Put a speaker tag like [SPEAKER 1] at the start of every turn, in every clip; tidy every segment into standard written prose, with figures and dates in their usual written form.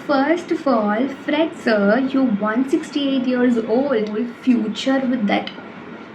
[SPEAKER 1] First of all, Fred sir, you're 168 years old. Future with that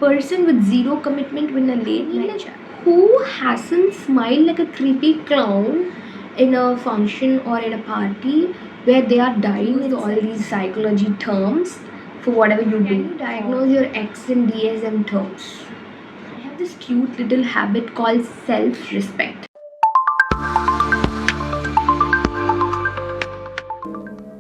[SPEAKER 1] person with zero commitment with a late night chat. Who hasn't smiled like a creepy clown in a function or in a party where they are dying with all these psychology terms for whatever you do? Can you diagnose your ex in DSM terms? I have this cute little habit called self-respect.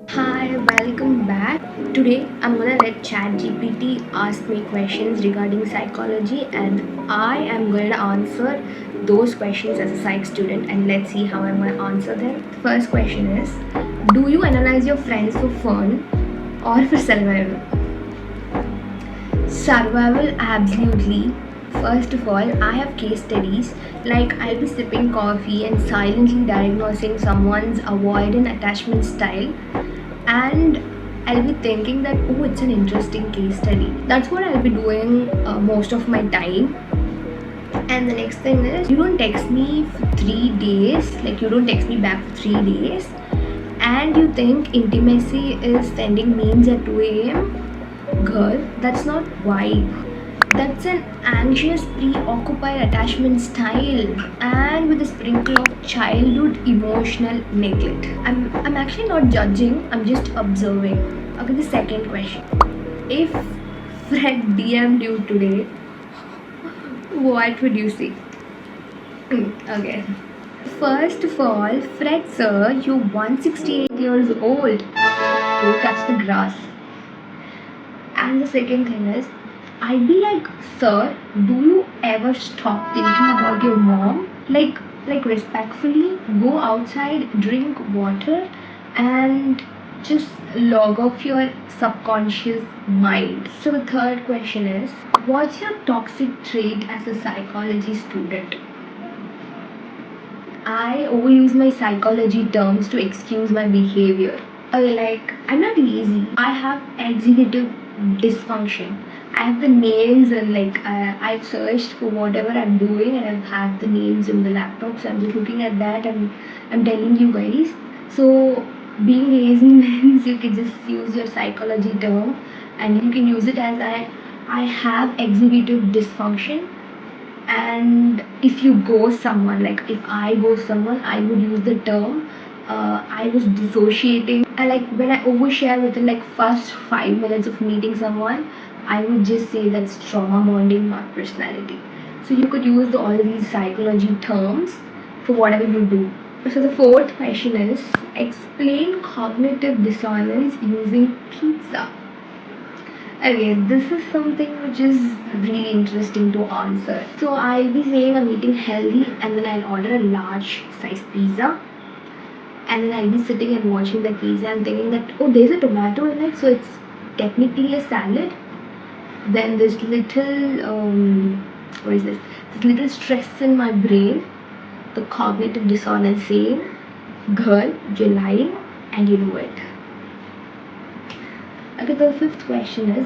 [SPEAKER 1] Hi, welcome back. Today I'm gonna let ChatGPT ask me questions regarding psychology, and I am going to answer those questions as a psych student, and let's see how I'm gonna answer them. The first question is, do you analyze your friends for fun or for survival? Survival, absolutely. First of all, I have case studies like I'll be sipping coffee and silently diagnosing someone's avoidant attachment style, and I'll be thinking that, oh, it's an interesting case study. That's what I'll be doing most of my time. And the next thing is, you don't text me for 3 days, like you don't text me back for 3 days, and you think intimacy is sending memes at 2 a.m. Girl, that's not vibe. That's an anxious, preoccupied attachment style, and with a sprinkle of childhood emotional neglect. I'm actually not judging, I'm just observing. Okay, the second question. If Fred DM'd you today, what would you say? Okay. First of all, Fred sir, you're 168 years old. Don't touch the grass. And the second thing is, I'd be like, sir, do you ever stop thinking about your mom? Like respectfully, go outside, drink water, and just log off your subconscious mind. So the third question is, what's your toxic trait as a psychology student? I overuse my psychology terms to excuse my behavior. Like, I'm not lazy. I have executive dysfunction. I have the names, and like I've searched for whatever I'm doing, and I've had the names in the laptop. So I'm just looking at that, and I'm telling you guys. So being lazy means you can just use your psychology term, and you can use it as I have executive dysfunction. And if you go someone, like if I go someone, I would use the term I was dissociating. And like when I overshare within like first 5 minutes of meeting someone, I would just say that's trauma bonding, not personality. So you could use all these psychology terms for whatever you do. So the fourth question is, explain cognitive dissonance using pizza. Okay, this is something which is really interesting to answer. So I'll be saying I'm eating healthy, and then I'll order a large size pizza, and then I'll be sitting and watching that pizza and thinking that, oh, there's a tomato in it, so it's technically a salad. Then this little what is this? This little stress in my brain, the cognitive dissonance saying, girl, you're lying and you know it. Okay, the fifth question is,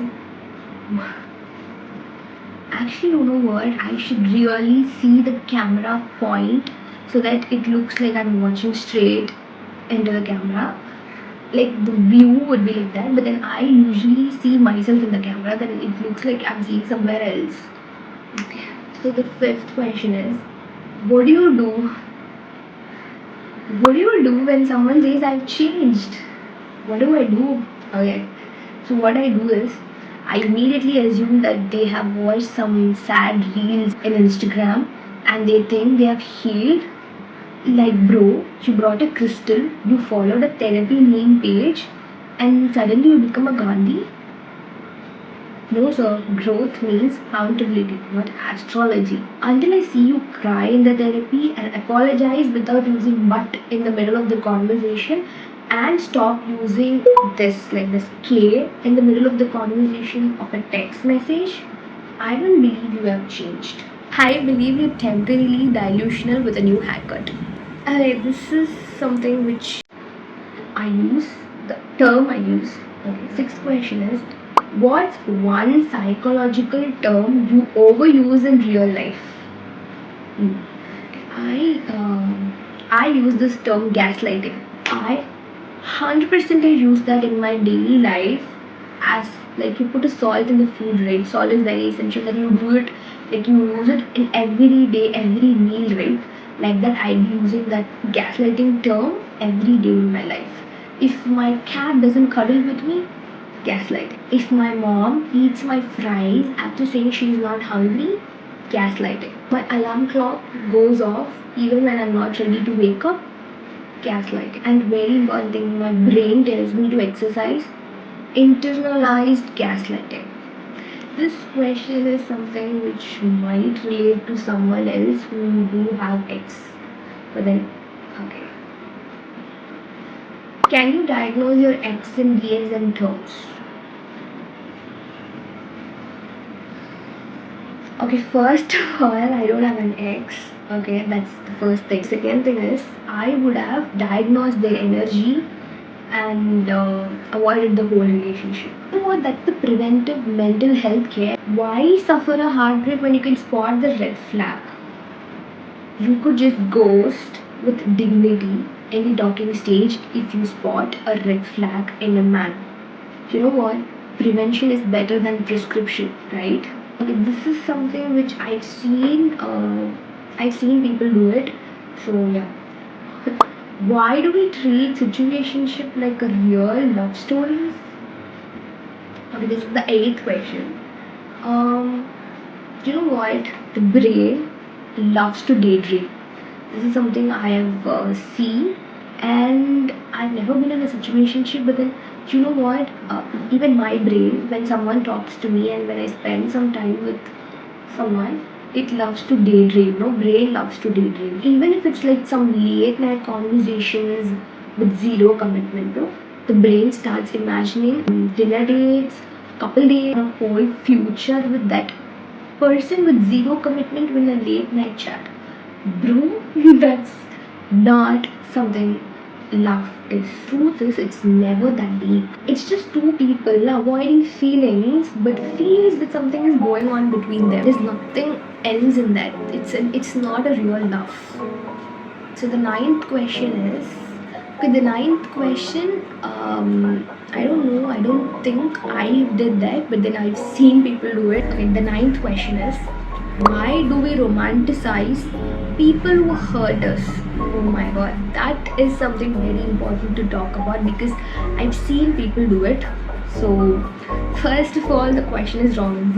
[SPEAKER 1] actually, you know what? I should really see the camera point so that it looks like I'm watching straight into the camera. Like the view would be like that, but then I usually see myself in the camera, then it looks like I'm seeing somewhere else. Okay. So the fifth question is, what do you do? What do you do when someone says I've changed? What do I do? Okay. So what I do is, I immediately assume that they have watched some sad reels in Instagram and they think they have healed. Like, bro, you brought a crystal, you followed a therapy meme page, and suddenly you become a Gandhi? No, sir, growth means accountability, not astrology. Until I see you cry in the therapy and apologize without using but in the middle of the conversation, and stop using this, like this K in the middle of the conversation of a text message, I don't believe you have changed. I believe you're temporarily delusional with a new haircut. This is something which I use, the term I use. Okay, sixth question is, what's one psychological term you overuse in real life? I use this term gaslighting. I 100% I use that in my daily life. As like you put a salt in the food, right? Salt is very essential that you do it, like you use it in every day, every meal, right? Like that, I'll be using that gaslighting term every day in my life. If my cat doesn't cuddle with me, gaslighting. If my mom eats my fries after saying she's not hungry, gaslighting. My alarm clock goes off even when I'm not ready to wake up, gaslighting. And very important thing, my brain tells me to exercise, internalized gaslighting. This question is something which might relate to someone else who do have X. But then, okay. Can you diagnose your X in DSM terms? Okay, first of all, I don't have an X. Okay, that's the first thing. Second thing is, I would have diagnosed their energy and avoided the whole relationship. You know what? That's the preventive mental health care. Why suffer a heartbreak when you can spot the red flag? You could just ghost with dignity any talking stage if you spot a red flag in a man. You know what? Prevention is better than prescription, right? Okay, this is something which I've seen. I've seen people do it. So yeah. Why do we treat situationship like a real love story? Okay, this is the eighth question. You know what? The brain loves to daydream. This is something I have seen, and I've never been in a situationship. But then, you know what? Even my brain, when someone talks to me and when I spend some time with someone, it loves to daydream. No, brain loves to daydream. Even if it's like some late night conversations with zero commitment, no, the brain starts imagining dinner dates, couple dates, a whole future with that person with zero commitment in a late night chat. Bro, that's not something love is. Truth is, it's never that deep. It's just two people avoiding feelings, but feels that something is going on between them. There's nothing else in that. It's not a real love. So the ninth question is, okay, the ninth question, I don't know, I don't think I did that, but then I've seen people do it. Okay, the ninth question is, why do we romanticize people who hurt us? Oh my god, that is something very important to talk about because I've seen people do it. So, first of all, the question is wrong.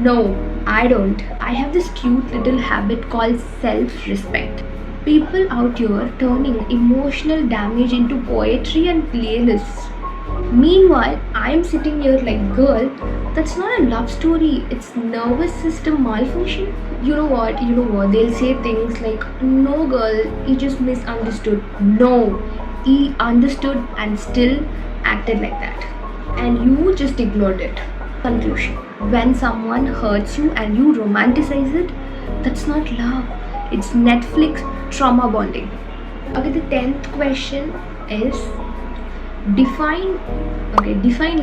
[SPEAKER 1] No, I don't. I have this cute little habit called self respect. People out here turning emotional damage into poetry and playlists. Meanwhile, I'm sitting here like, girl, that's not a love story, it's nervous system malfunction. You know what? They'll say things like, no, girl, he just misunderstood. No, he understood and still acted like that. And you just ignored it. Conclusion: when someone hurts you and you romanticize it, that's not love, it's Netflix trauma bonding. Okay, the 10th question is, define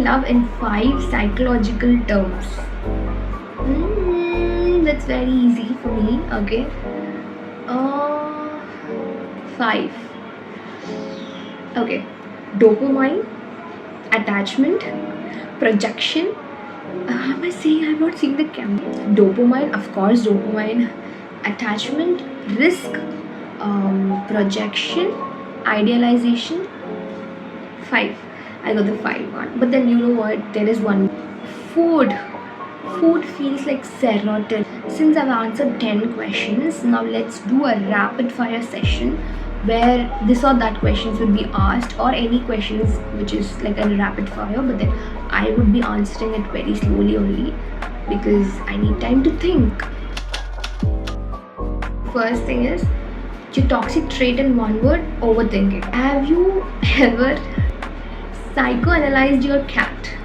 [SPEAKER 1] love in 5 psychological terms. That's very easy for me. Okay, 5. Okay, dopamine, attachment, projection. Am I saying? I'm not seeing the camera. Dopamine, of course, dopamine. Attachment, risk, projection, idealization. 5. I got the 5 one. But then you know what? There is one. Food. Food feels like serotonin. Since I've answered 10 questions, now let's do a rapid fire session where this or that questions will be asked, or any questions which is like a rapid fire, but then I would be answering it very slowly only because I need time to think. First thing is, your toxic trait in one word: overthinking. Have you ever psychoanalyzed your cat?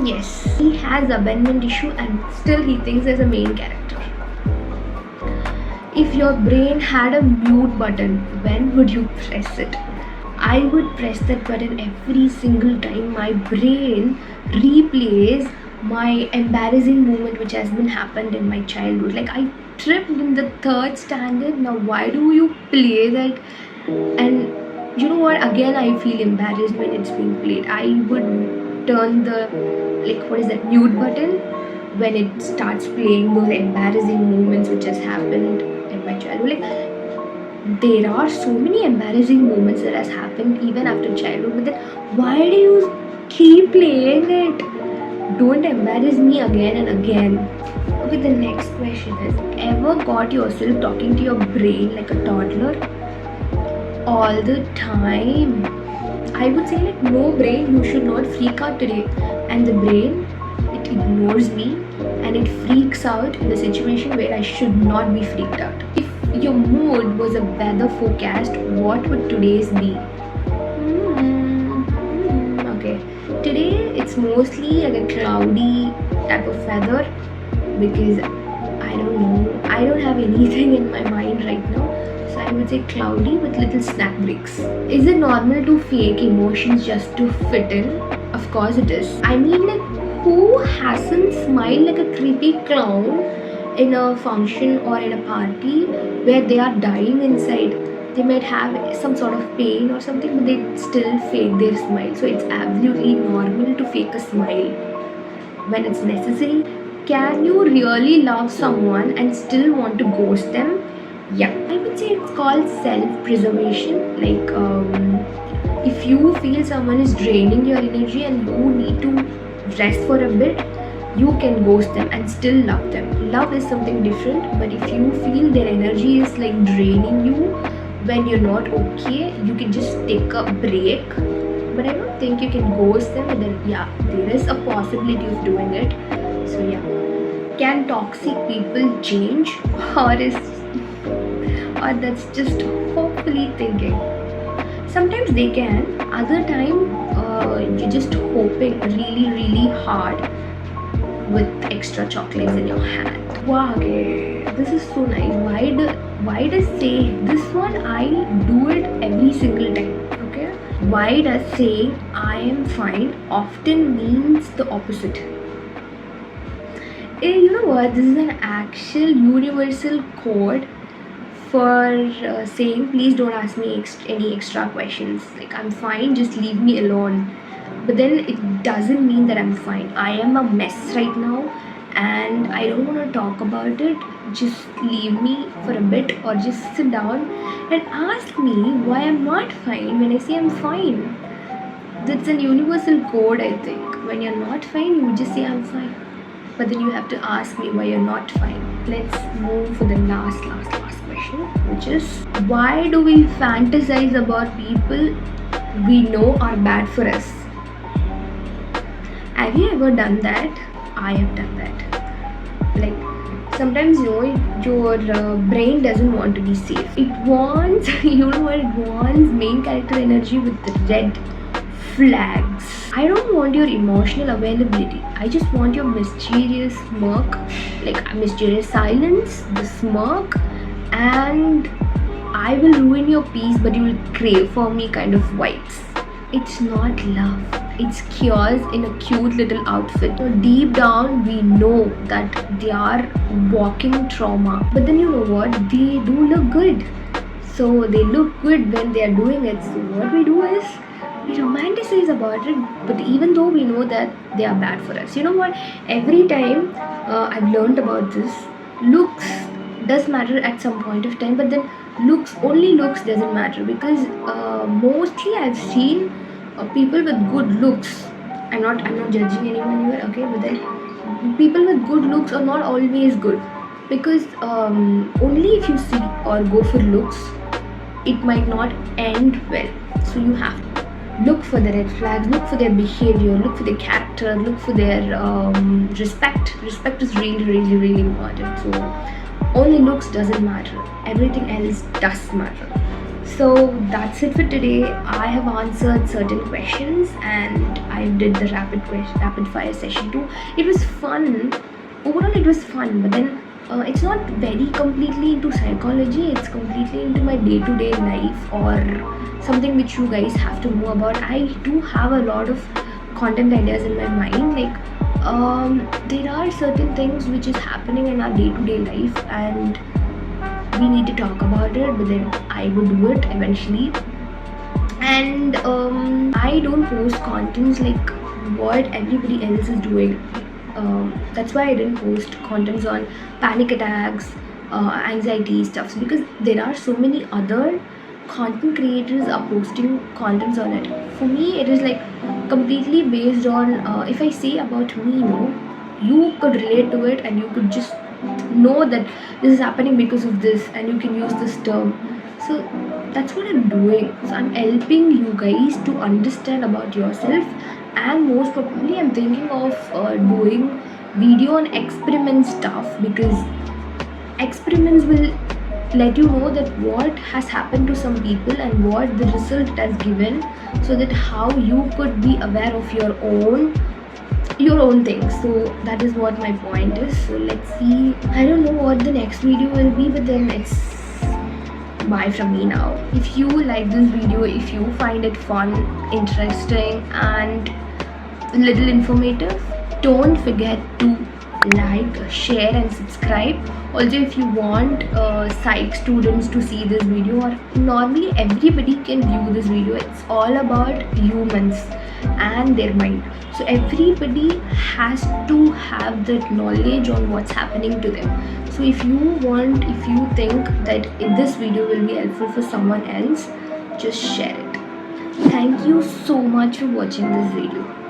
[SPEAKER 1] Yes. He has abandonment issue and still he thinks there's a main character. If your brain had a mute button, when would you press it? I would press that button every single time my brain replays my embarrassing moment which has been happened in my childhood. Like, I tripped in the 3rd standard. Now why do you play that? And You know what? Again, I feel embarrassed when it's being played. I would turn the, like, what is that, mute button when it starts playing those embarrassing moments which has happened in my childhood. Like, there are so many embarrassing moments that has happened even after childhood, but then why do you keep playing it? Don't embarrass me again and again. Okay, the next question is, ever got yourself talking to your brain like a toddler? All the time. I would say, like, no brain, you should not freak out today. And the brain, it ignores me and it freaks out in the situation where I should not be freaked out. If your mood was a weather forecast, what would today's be? Okay, today it's mostly like a cloudy type of weather because I don't know, I don't have anything in my mind right now. So I would say cloudy with little snack breaks. Is it normal to fake emotions just to fit in? Of course it is. I mean, like, who hasn't smiled like a creepy clown in a function or in a party where they are dying inside? They might have some sort of pain or something, but they still fake their smile. So it's absolutely normal to fake a smile when it's necessary. Can you really love someone and still want to ghost them? Yeah, I would say it's called self-preservation. Like, if you feel someone is draining your energy and you need to rest for a bit, you can ghost them and still love them. Love is something different, but if you feel their energy is like draining you when you're not okay, you can just take a break. But I don't think you can ghost them, and then yeah, there is a possibility of doing it. So yeah. Can toxic people change? Or that's just hopefully thinking. Sometimes they can, other time you're just hoping really hard with extra chocolates in your hand. Wow, okay, this is so nice. Why does saying this one, I do it every single time, okay? Why does saying I am fine often means the opposite? You know what? This is an actual universal code for saying, please don't ask me any extra questions. Like, I'm fine, just leave me alone. But then it doesn't mean that I'm fine. I am a mess right now and I don't want to talk about it. Just leave me for a bit or just sit down and ask me why I'm not fine when I say I'm fine. That's a universal code, I think. When you're not fine, you would just say I'm fine. But then you have to ask me why you're not fine. Let's move for the last question, which is, why do we fantasize about people we know are bad for us? Have you ever done that? I have done that. Like, sometimes, you know, your brain doesn't want to be safe. It wants, you know what, it wants main character energy with the red flags. I don't want your emotional availability. I just want your mysterious smirk, like mysterious silence, the smirk, and I will ruin your peace but you will crave for me kind of vibes. It's not love. It's chaos in a cute little outfit. So deep down we know that they are walking trauma. But then you know what? They do look good. So they look good when they are doing it. So what we do is, we romanticize about it, but even though we know that they are bad for us. You know what? Every time I've learned about this, looks does matter at some point of time, but then only looks doesn't matter, because mostly I've seen people with good looks. I'm not judging anyone here, okay? But then people with good looks are not always good, because only if you see or go for looks, it might not end well. So you have to look for the red flags, look for their behavior, look for their character, look for their respect. Respect is really important. So only looks doesn't matter, everything else does matter. So that's it for today. I have answered certain questions and I did the rapid fire session too. It was fun. Overall it was fun, but then it's not very completely into psychology. It's completely into my day-to-day life, or something which you guys have to know about. I do have a lot of content ideas in my mind. Like, there are certain things which is happening in our day-to-day life and we need to talk about it, but then I would do it eventually. And I don't post contents like what everybody else is doing. That's why I didn't post contents on panic attacks, anxiety stuffs, because there are so many other content creators are posting contents on it. For me, it is like completely based on if I say about me, you could relate to it and you could just know that this is happening because of this, and you can use this term. So that's what I'm doing. So I'm helping you guys to understand about yourself, and most probably I'm thinking of doing video on experiment stuff, because experiments will let you know that what has happened to some people and what the result it has given, so that how you could be aware of your own things. So that is what my point is. So let's see, I don't know what the next video will be, but then it's bye from me now. If you like this video, if you find it fun, interesting and a little informative, don't forget to like, share and subscribe. Also, if you want psych students to see this video, or normally everybody can view this video, it's all about humans and their mind. So everybody has to have that knowledge on what's happening to them. So if you think that this video will be helpful for someone else, just share it. Thank you so much for watching this video.